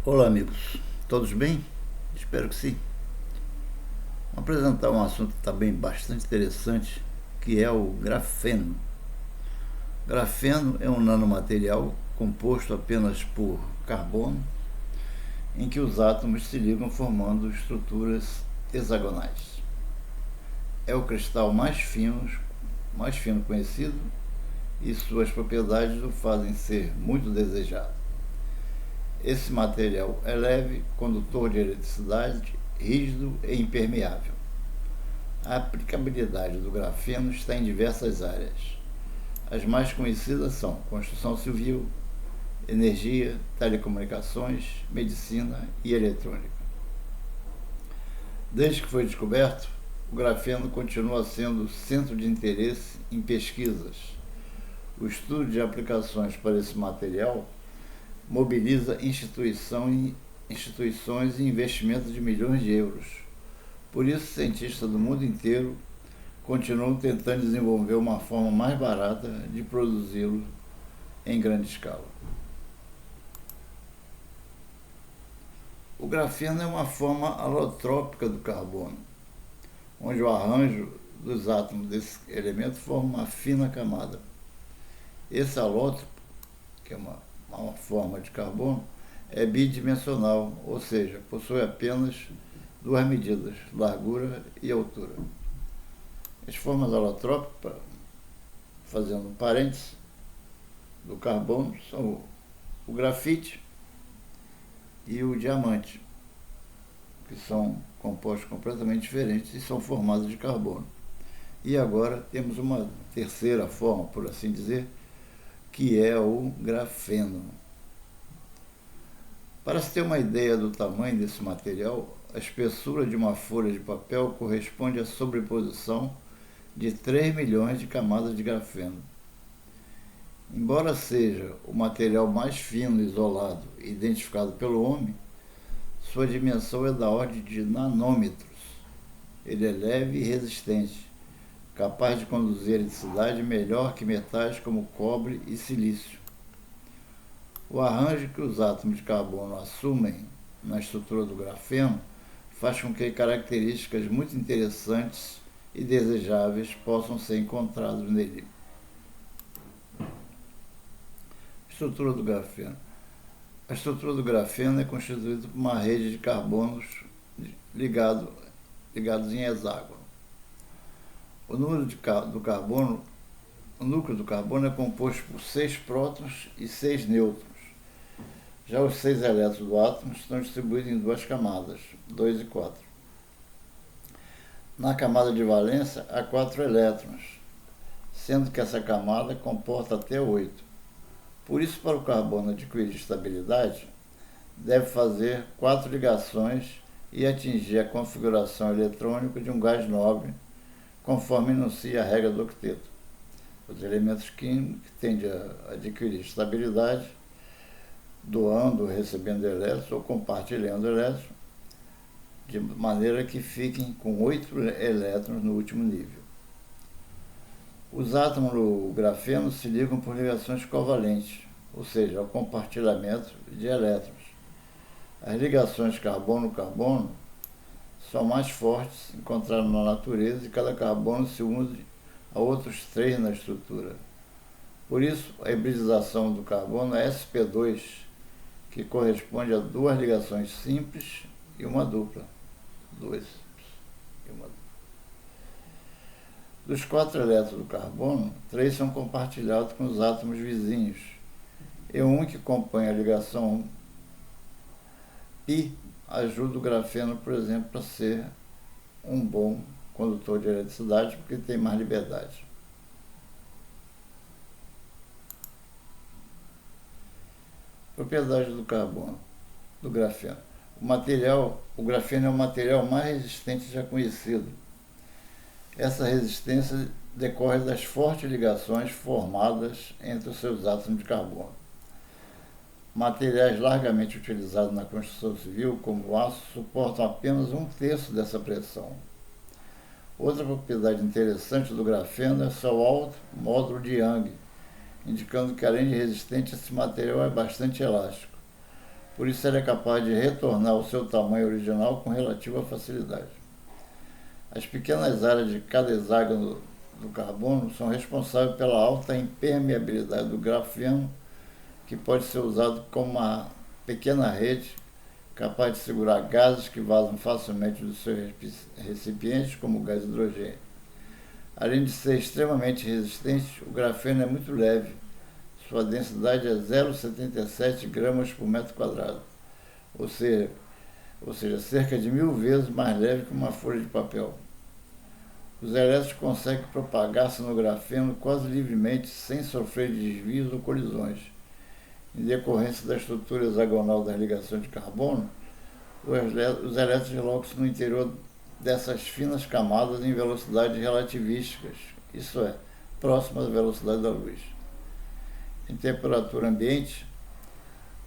Olá, amigos. Todos bem? Espero que sim. Vou apresentar um assunto também bastante interessante, que é o grafeno. Grafeno é um nanomaterial composto apenas por carbono, em que os átomos se ligam formando estruturas hexagonais. É o cristal mais fino conhecido, e suas propriedades o fazem ser muito desejado. Esse material é leve, condutor de eletricidade, rígido e impermeável. A aplicabilidade do grafeno está em diversas áreas. As mais conhecidas são construção civil, energia, telecomunicações, medicina e eletrônica. Desde que foi descoberto, o grafeno continua sendo centro de interesse em pesquisas. O estudo de aplicações para esse material mobiliza instituições e investimentos de milhões de euros. Por isso, cientistas do mundo inteiro continuam tentando desenvolver uma forma mais barata de produzi-lo em grande escala. O grafeno é uma forma alotrópica do carbono, onde o arranjo dos átomos desse elemento forma uma fina camada. Esse alótropo, que é uma forma de carbono, é bidimensional, ou seja, possui apenas duas medidas, largura e altura. As formas alotrópicas, fazendo um parênteses, do carbono são o grafite e o diamante, que são compostos completamente diferentes e são formados de carbono. E agora temos uma terceira forma, por assim dizer, que é o grafeno. Para se ter uma ideia do tamanho desse material, a espessura de uma folha de papel corresponde à sobreposição de 3 milhões de camadas de grafeno. Embora seja o material mais fino e isolado identificado pelo homem, sua dimensão é da ordem de nanômetros. Ele é leve e resistente, capaz de conduzir eletricidade melhor que metais como cobre e silício. O arranjo que os átomos de carbono assumem na estrutura do grafeno faz com que características muito interessantes e desejáveis possam ser encontradas nele. Estrutura do grafeno. A estrutura do grafeno é constituída por uma rede de carbonos ligados em hexágono. O núcleo do carbono é composto por 6 prótons e 6 nêutrons. Já os 6 elétrons do átomo estão distribuídos em duas camadas, 2 e 4. Na camada de valência há 4 elétrons, sendo que essa camada comporta até 8. Por isso, para o carbono adquirir estabilidade, deve fazer 4 ligações e atingir a configuração eletrônica de um gás nobre, conforme enuncia a regra do octeto. Os elementos químicos tendem a adquirir estabilidade doando ou recebendo elétrons ou compartilhando elétrons, de maneira que fiquem com 8 elétrons no último nível. Os átomos do grafeno se ligam por ligações covalentes, ou seja, ao compartilhamento de elétrons. As ligações carbono-carbono são mais fortes encontradas na natureza e cada carbono se une a outros 3 na estrutura. Por isso, a hibridização do carbono é sp2, que corresponde a 2 ligações simples e uma dupla. 2 e uma dupla. Dos 4 elétrons do carbono, 3 são compartilhados com os átomos vizinhos, e um que compõe a ligação π ajuda o grafeno, por exemplo, a ser um bom condutor de eletricidade, porque tem mais liberdade. Propriedades do carbono, do grafeno. O grafeno é o material mais resistente já conhecido. Essa resistência decorre das fortes ligações formadas entre os seus átomos de carbono. Materiais largamente utilizados na construção civil, como o aço, suportam apenas 1/3 dessa pressão. Outra propriedade interessante do grafeno é seu alto módulo de Young, indicando que, além de resistente, esse material é bastante elástico. por isso ele é capaz de retornar ao seu tamanho original com relativa facilidade. As pequenas áreas de cada hexágono do carbono são responsáveis pela alta impermeabilidade do grafeno, que pode ser usado como uma pequena rede capaz de segurar gases que vazam facilmente dos seus recipientes, como o gás hidrogênio. Além de ser extremamente resistente, o grafeno é muito leve. Sua densidade é 0,77 gramas por metro quadrado, ou seja, cerca de 1000 vezes mais leve que uma folha de papel. Os elétrons conseguem propagar-se no grafeno quase livremente, sem sofrer desvios ou colisões. Em decorrência da estrutura hexagonal das ligações de carbono, os elétrons colocam-se no interior dessas finas camadas em velocidades relativísticas, isso é, próximas à velocidade da luz. Em temperatura ambiente,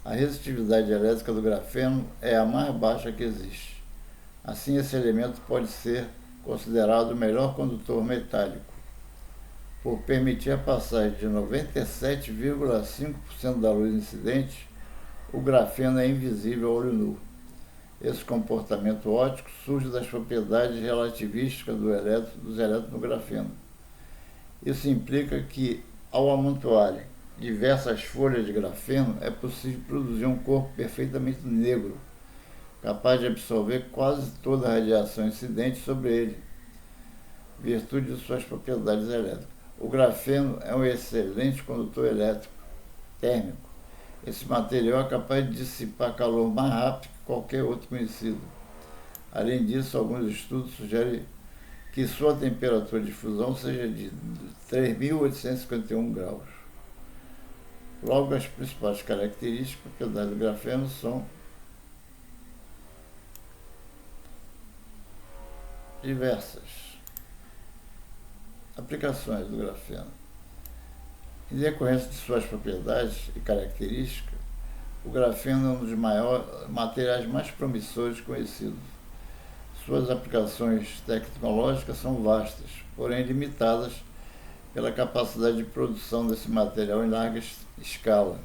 a resistividade elétrica do grafeno é a mais baixa que existe. Assim, esse elemento pode ser considerado o melhor condutor metálico, por permitir a passagem de 97,5% da luz incidente. O grafeno é invisível ao olho nu. Esse comportamento óptico surge das propriedades relativísticas dos elétrons no grafeno. Isso implica que, ao amontoarem diversas folhas de grafeno, é possível produzir um corpo perfeitamente negro, capaz de absorver quase toda a radiação incidente sobre ele, virtude de suas propriedades elétricas. O grafeno é um excelente condutor elétrico térmico. Esse material é capaz de dissipar calor mais rápido que qualquer outro conhecido. Além disso, alguns estudos sugerem que sua temperatura de fusão seja de 3.851 graus. Logo, as principais características e propriedades do grafeno são diversas. Aplicações do grafeno. Em decorrência de suas propriedades e características, o grafeno é um dos materiais mais promissores conhecidos. Suas aplicações tecnológicas são vastas, porém limitadas pela capacidade de produção desse material em larga escala.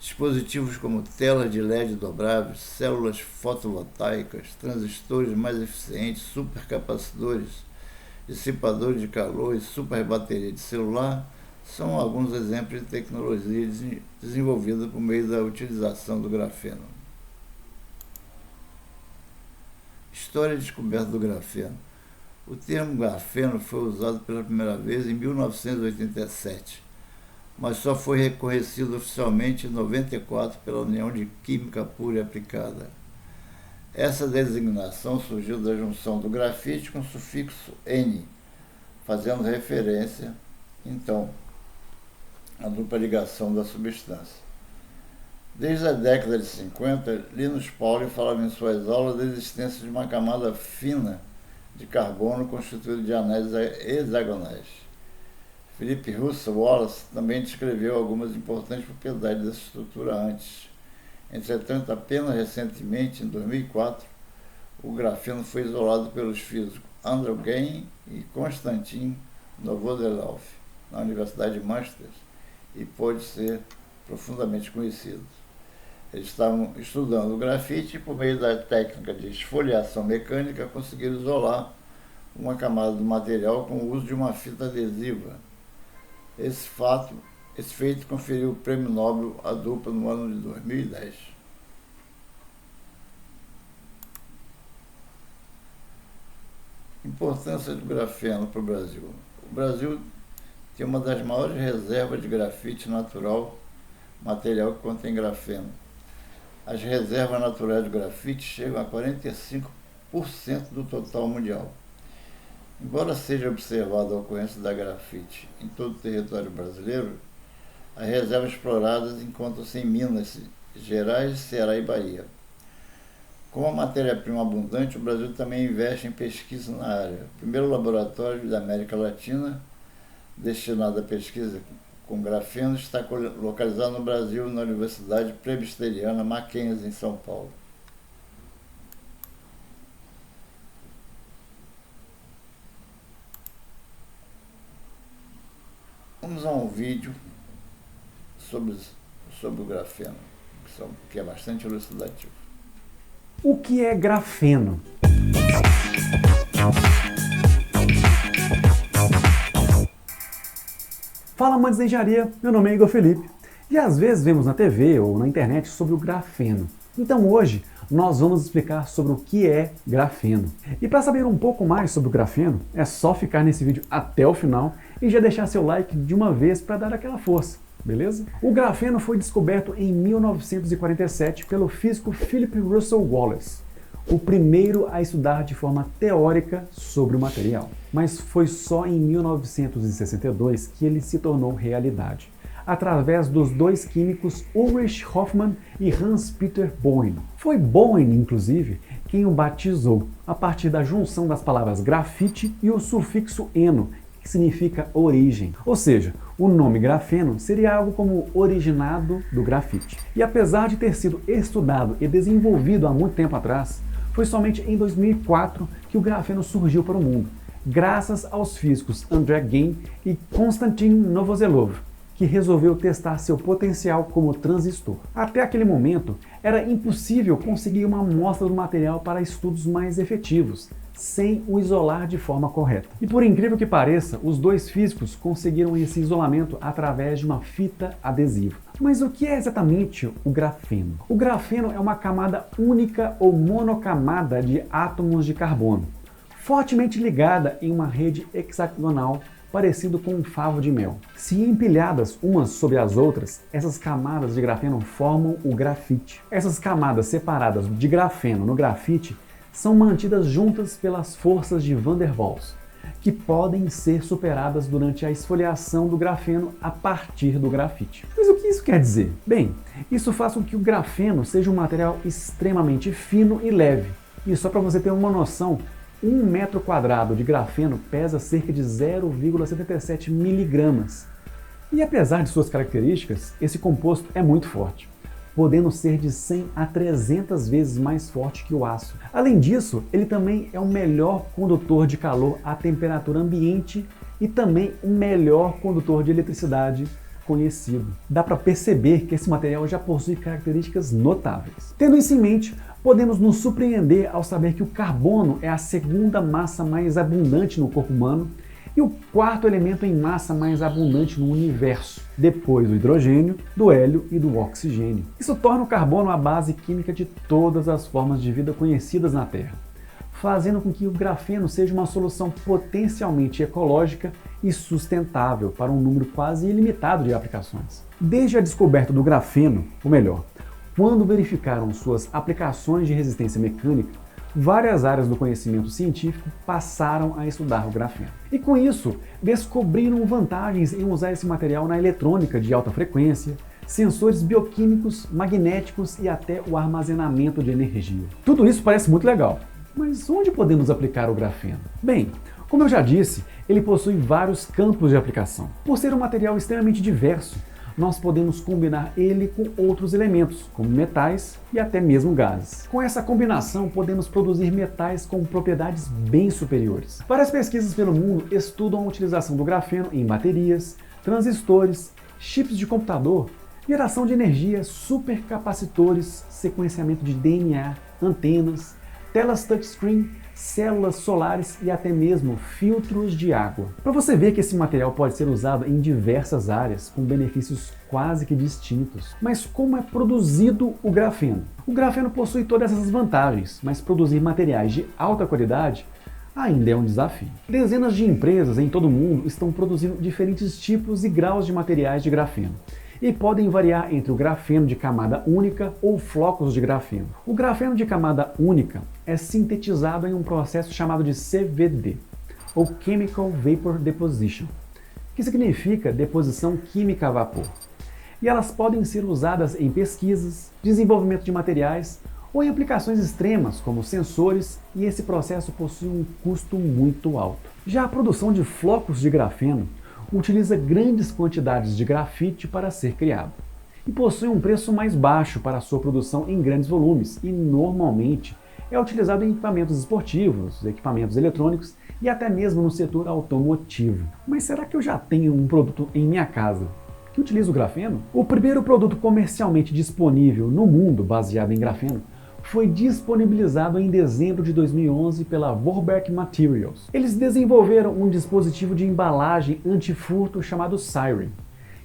Dispositivos como telas de LED dobráveis, células fotovoltaicas, transistores mais eficientes, supercapacitores, dissipadores de calor e superbateria de celular são alguns exemplos de tecnologia desenvolvida por meio da utilização do grafeno. História e descoberta do grafeno. O termo grafeno foi usado pela primeira vez em 1987, mas só foi reconhecido oficialmente em 94 pela União de Química Pura e Aplicada. Essa designação surgiu da junção do grafite com o sufixo "N", fazendo referência, então, à dupla ligação da substância. Desde a década de 50, Linus Pauling falava em suas aulas da existência de uma camada fina de carbono constituída de anéis hexagonais. Philip Russell Wallace também descreveu algumas importantes propriedades dessa estrutura antes. Entretanto, apenas recentemente, em 2004, o grafeno foi isolado pelos físicos Andrew Gain e Konstantin Novoselov, na Universidade de Manchester, e pode ser profundamente conhecido. Eles estavam estudando o grafite e, por meio da técnica de esfoliação mecânica, conseguiram isolar uma camada do material com o uso de uma fita adesiva. Esse feito conferiu o Prêmio Nobel à dupla no ano de 2010. Importância do grafeno para o Brasil. O Brasil tem uma das maiores reservas de grafite natural, material que contém grafeno. As reservas naturais de grafite chegam a 45% do total mundial. Embora seja observada a ocorrência da grafite em todo o território brasileiro, as reservas exploradas encontram-se em Minas Gerais, Ceará e Bahia. Com a matéria-prima abundante, o Brasil também investe em pesquisa na área. O primeiro laboratório da América Latina destinado à pesquisa com grafeno está localizado no Brasil, na Universidade Presbiteriana Mackenzie, em São Paulo. Vamos a um vídeo sobre o grafeno. que é bastante elucidativo. O que é grafeno? Fala, amantes da engenharia, meu nome é Igor Felipe e às vezes vemos na TV ou na internet sobre o grafeno. Então hoje nós vamos explicar sobre o que é grafeno. E para saber um pouco mais sobre o grafeno, é só ficar nesse vídeo até o final e já deixar seu like de uma vez para dar aquela força, beleza? O grafeno foi descoberto em 1947 pelo físico Philip Russell Wallace, o primeiro a estudar de forma teórica sobre o material. Mas foi só em 1962 que ele se tornou realidade, através dos dois químicos Ulrich Hoffmann e Hans-Peter Boehme. Foi Boehme, inclusive, quem o batizou, a partir da junção das palavras grafite e o sufixo eno, que significa origem. Ou seja, o nome grafeno seria algo como originado do grafite. E apesar de ter sido estudado e desenvolvido há muito tempo atrás, foi somente em 2004 que o grafeno surgiu para o mundo, graças aos físicos André Geim e Konstantin Novoselov, que resolveu testar seu potencial como transistor. Até aquele momento, era impossível conseguir uma amostra do material para estudos mais efetivos, sem o isolar de forma correta. E por incrível que pareça, os dois físicos conseguiram esse isolamento através de uma fita adesiva. Mas o que é exatamente o grafeno? O grafeno é uma camada única ou monocamada de átomos de carbono, fortemente ligada em uma rede hexagonal parecido com um favo de mel. Se empilhadas umas sobre as outras, essas camadas de grafeno formam o grafite. Essas camadas separadas de grafeno no grafite são mantidas juntas pelas forças de Van der Waals, que podem ser superadas durante a esfoliação do grafeno a partir do grafite. Mas o que isso quer dizer? Bem, isso faz com que o grafeno seja um material extremamente fino e leve. E só para você ter uma noção, 1 metro quadrado de grafeno pesa cerca de 0,77 miligramas. E apesar de suas características, esse composto é muito forte, podendo ser de 100 a 300 vezes mais forte que o aço. Além disso, ele também é o melhor condutor de calor à temperatura ambiente e também o melhor condutor de eletricidade conhecido. Dá para perceber que esse material já possui características notáveis. Tendo isso em mente, podemos nos surpreender ao saber que o carbono é a segunda massa mais abundante no corpo humano e o quarto elemento em massa mais abundante no universo, depois do hidrogênio, do hélio e do oxigênio. Isso torna o carbono a base química de todas as formas de vida conhecidas na Terra, fazendo com que o grafeno seja uma solução potencialmente ecológica e sustentável para um número quase ilimitado de aplicações. Desde a descoberta do grafeno, ou melhor, quando verificaram suas aplicações de resistência mecânica, várias áreas do conhecimento científico passaram a estudar o grafeno. E com isso, descobriram vantagens em usar esse material na eletrônica de alta frequência, sensores bioquímicos, magnéticos e até o armazenamento de energia. Tudo isso parece muito legal, mas onde podemos aplicar o grafeno? Bem, como eu já disse, ele possui vários campos de aplicação. Por ser um material extremamente diverso, nós podemos combinar ele com outros elementos, como metais e até mesmo gases. Com essa combinação, podemos produzir metais com propriedades bem superiores. Várias pesquisas pelo mundo estudam a utilização do grafeno em baterias, transistores, chips de computador, geração de energia, supercapacitores, sequenciamento de DNA, antenas, telas touchscreen, células solares e até mesmo filtros de água. Para você ver que esse material pode ser usado em diversas áreas com benefícios quase que distintos. Mas como é produzido o grafeno? O grafeno possui todas essas vantagens, mas produzir materiais de alta qualidade ainda é um desafio. Dezenas de empresas em todo o mundo estão produzindo diferentes tipos e graus de materiais de grafeno, e podem variar entre o grafeno de camada única ou flocos de grafeno. O grafeno de camada única é sintetizado em um processo chamado de CVD, ou Chemical Vapor Deposition, que significa deposição química a vapor. E elas podem ser usadas em pesquisas, desenvolvimento de materiais ou em aplicações extremas como sensores, e esse processo possui um custo muito alto. Já a produção de flocos de grafeno utiliza grandes quantidades de grafite para ser criado e possui um preço mais baixo para sua produção em grandes volumes e normalmente é utilizado em equipamentos esportivos, equipamentos eletrônicos e até mesmo no setor automotivo. Mas será que eu já tenho um produto em minha casa que utiliza o grafeno. O primeiro produto comercialmente disponível no mundo baseado em grafeno foi disponibilizado em dezembro de 2011 pela Vorwerk Materials. Eles desenvolveram um dispositivo de embalagem antifurto chamado Siren,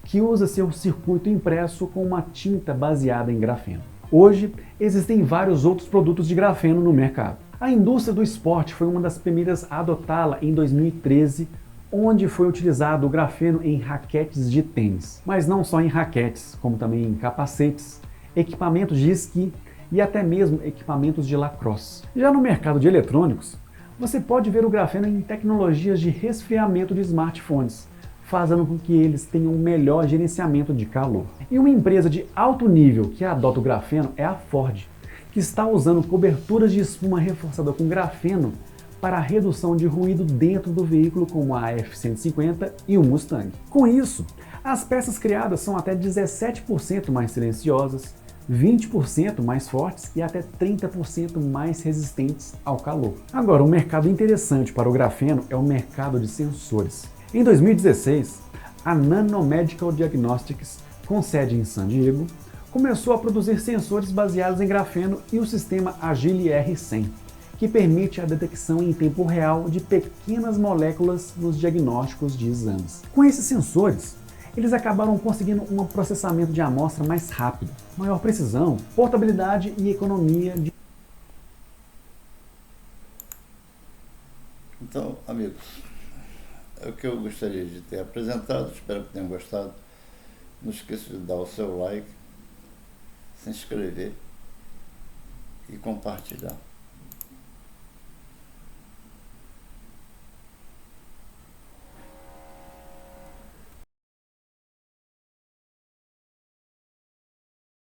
que usa seu circuito impresso com uma tinta baseada em grafeno. Hoje, existem vários outros produtos de grafeno no mercado. A indústria do esporte foi uma das primeiras a adotá-la em 2013, onde foi utilizado o grafeno em raquetes de tênis. Mas não só em raquetes, como também em capacetes, equipamentos de esqui e até mesmo equipamentos de lacrosse. Já no mercado de eletrônicos, você pode ver o grafeno em tecnologias de resfriamento de smartphones, fazendo com que eles tenham um melhor gerenciamento de calor. E uma empresa de alto nível que adota o grafeno é a Ford, que está usando coberturas de espuma reforçada com grafeno para a redução de ruído dentro do veículo, como a F-150 e o Mustang. Com isso, as peças criadas são até 17% mais silenciosas, 20% mais fortes e até 30% mais resistentes ao calor. Agora, um mercado interessante para o grafeno é o mercado de sensores. Em 2016, a Nanomedical Diagnostics, com sede em San Diego, começou a produzir sensores baseados em grafeno e o sistema Agile R100, que permite a detecção em tempo real de pequenas moléculas nos diagnósticos de exames. Com esses sensores, eles acabaram conseguindo um processamento de amostra mais rápido, maior precisão, portabilidade e economia de... Então, amigos, é o que eu gostaria de ter apresentado, espero que tenham gostado. Não esqueça de dar o seu like, se inscrever e compartilhar.